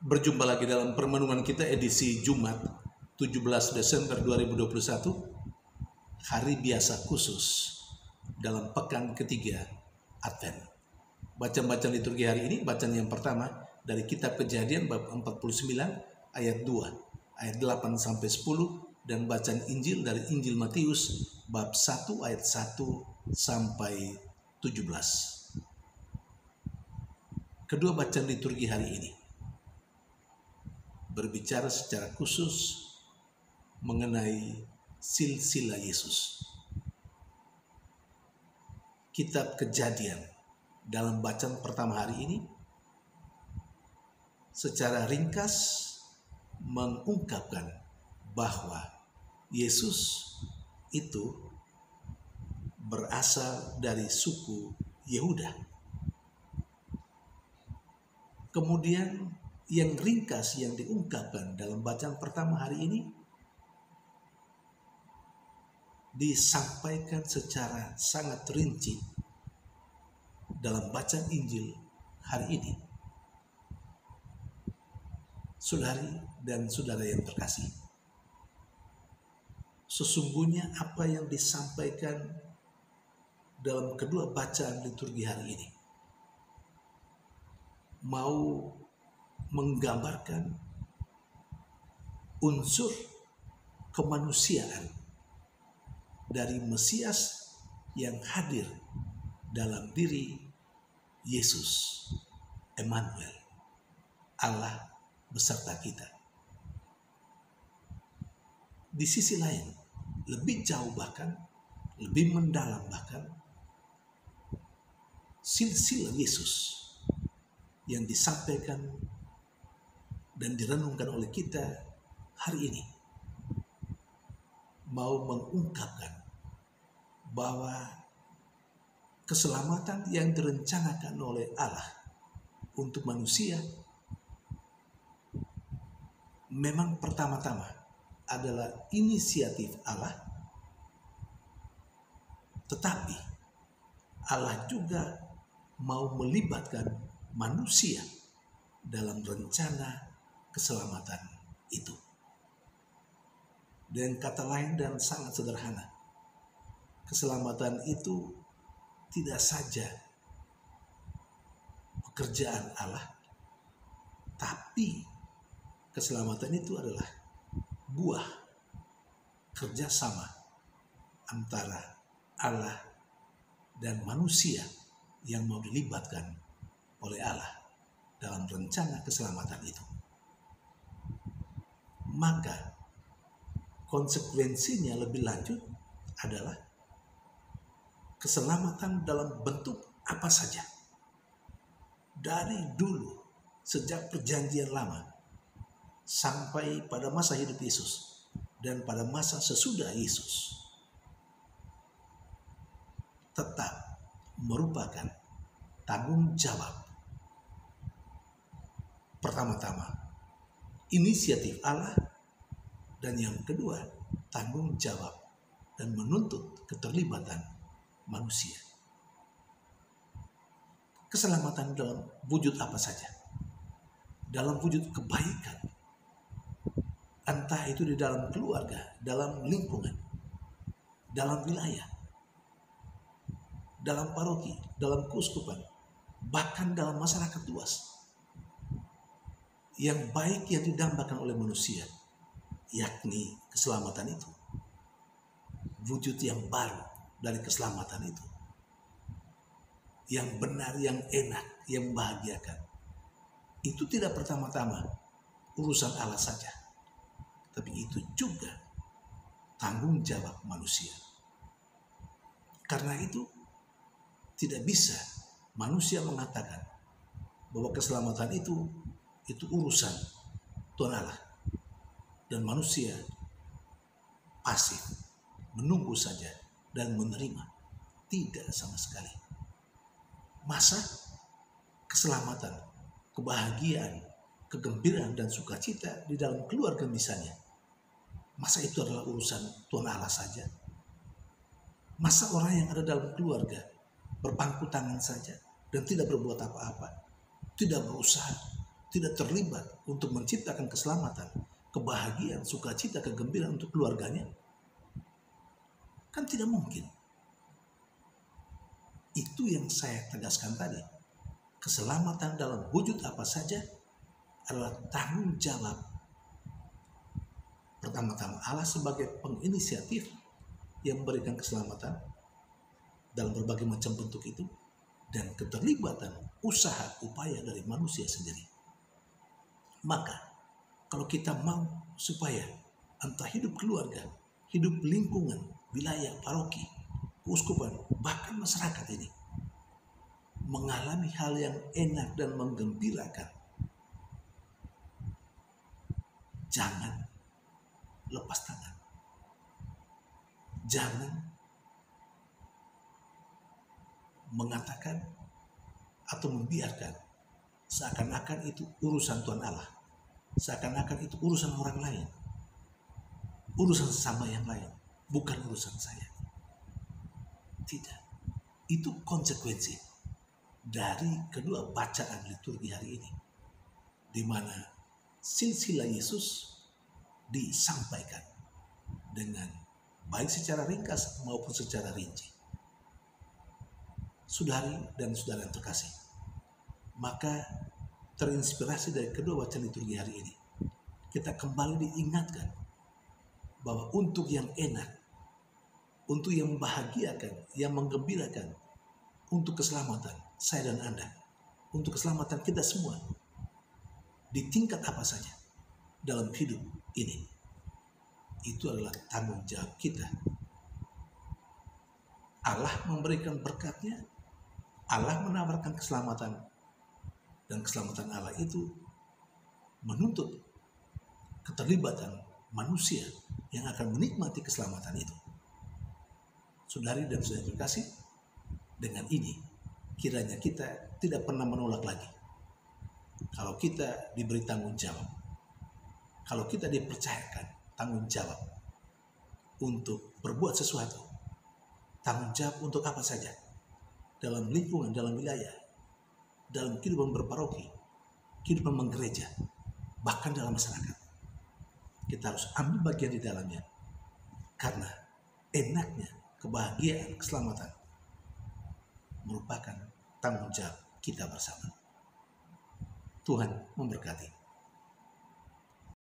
Berjumpa lagi dalam permenungan kita edisi Jumat 17 Desember 2021, hari biasa khusus dalam pekan ketiga Advent. Bacaan-bacaan liturgi hari ini, bacaan yang pertama dari kitab Kejadian bab 49 ayat 2, ayat 8 sampai 10, dan bacaan Injil dari Injil Matius bab 1 ayat 1 sampai 17. Kedua bacaan liturgi hari ini berbicara secara khusus mengenai silsilah Yesus. Kitab Kejadian dalam bacaan pertama hari ini secara ringkas mengungkapkan bahwa Yesus itu berasal dari suku Yehuda. Kemudian yang ringkas yang diungkapkan dalam bacaan pertama hari ini disampaikan secara sangat rinci dalam bacaan Injil hari ini. Saudari dan saudara yang terkasih, sesungguhnya apa yang disampaikan dalam kedua bacaan liturgi hari ini mau menggambarkan unsur kemanusiaan dari Mesias yang hadir dalam diri Yesus, Emmanuel, Allah beserta kita. Di sisi lain, lebih jauh bahkan, lebih mendalam bahkan, silsilah Yesus yang disampaikan dan direnungkan oleh kita hari ini mau mengungkapkan bahwa keselamatan yang direncanakan oleh Allah untuk manusia memang pertama-tama adalah inisiatif Allah, tetapi Allah juga mau melibatkan manusia dalam rencana keselamatan itu. Dengan kata lain dan sangat sederhana, keselamatan itu tidak saja pekerjaan Allah, tapi keselamatan itu adalah buah kerjasama antara Allah dan manusia yang mau dilibatkan oleh Allah dalam rencana keselamatan itu. Maka konsekuensinya lebih lanjut adalah keselamatan dalam bentuk apa saja. Dari dulu, sejak perjanjian lama sampai pada masa hidup Yesus dan pada masa sesudah Yesus, tetap merupakan tanggung jawab pertama-tama inisiatif Allah, dan yang kedua tanggung jawab dan menuntut keterlibatan manusia. Keselamatan dalam wujud apa saja, dalam wujud kebaikan, entah itu di dalam keluarga, dalam lingkungan, dalam wilayah, dalam paroki, dalam keuskupan, bahkan dalam masyarakat luas. Yang baik yang didambakan oleh manusia, yakni keselamatan itu, wujud yang baru dari keselamatan itu, yang benar, yang enak, yang membahagiakan, itu tidak pertama-tama urusan Allah saja, tapi itu juga tanggung jawab manusia. Karena itu tidak bisa manusia mengatakan bahwa keselamatan itu urusan Tuhan Allah, dan manusia pasif menunggu saja dan menerima. Tidak sama sekali. Masa keselamatan, kebahagiaan, kegembiraan dan sukacita di dalam keluarga misalnya, masa itu adalah urusan Tuhan Allah saja? Masa orang yang ada dalam keluarga berpangku tangan saja dan tidak berbuat apa-apa, tidak berusaha, tidak terlibat untuk menciptakan keselamatan, kebahagiaan, sukacita, kegembiraan untuk keluarganya? Kan tidak mungkin. Itu yang saya tegaskan tadi. Keselamatan dalam wujud apa saja adalah tanggung jawab pertama-tama Allah sebagai penginisiatif yang memberikan keselamatan dalam berbagai macam bentuk itu, dan keterlibatan usaha upaya dari manusia sendiri. Maka kalau kita mau supaya entah hidup keluarga, hidup lingkungan, wilayah, paroki, keuskupan, bahkan masyarakat ini mengalami hal yang enak dan menggembirakan, jangan lepas tangan. Jangan mengatakan atau membiarkan seakan-akan itu urusan Tuhan Allah, seakan-akan itu urusan orang lain, urusan sesama yang lain, bukan urusan saya. Tidak. Itu konsekuensi dari kedua bacaan liturgi hari ini, di mana silsilah Yesus disampaikan dengan baik secara ringkas maupun secara rinci. Saudari dan saudara yang terkasih, maka terinspirasi dari kedua bacaan liturgi hari ini, kita kembali diingatkan bahwa untuk yang enak, untuk yang membahagiakan, yang menggembirakan, untuk keselamatan saya dan Anda, untuk keselamatan kita semua, di tingkat apa saja dalam hidup ini, itu adalah tanggung jawab kita. Allah memberikan berkatnya, Allah menawarkan keselamatan, dan keselamatan Allah itu menuntut keterlibatan manusia yang akan menikmati keselamatan itu. Saudari dan saudara terkasih, dengan ini kiranya kita tidak pernah menolak lagi. Kalau kita diberi tanggung jawab, kalau kita dipercayakan tanggung jawab untuk berbuat sesuatu, tanggung jawab untuk apa saja, dalam lingkungan, dalam wilayah, dalam kehidupan berparoki, kehidupan menggereja, bahkan dalam masyarakat, kita harus ambil bagian di dalamnya, karena enaknya kebahagiaan, keselamatan merupakan tanggung jawab kita bersama. Tuhan memberkati.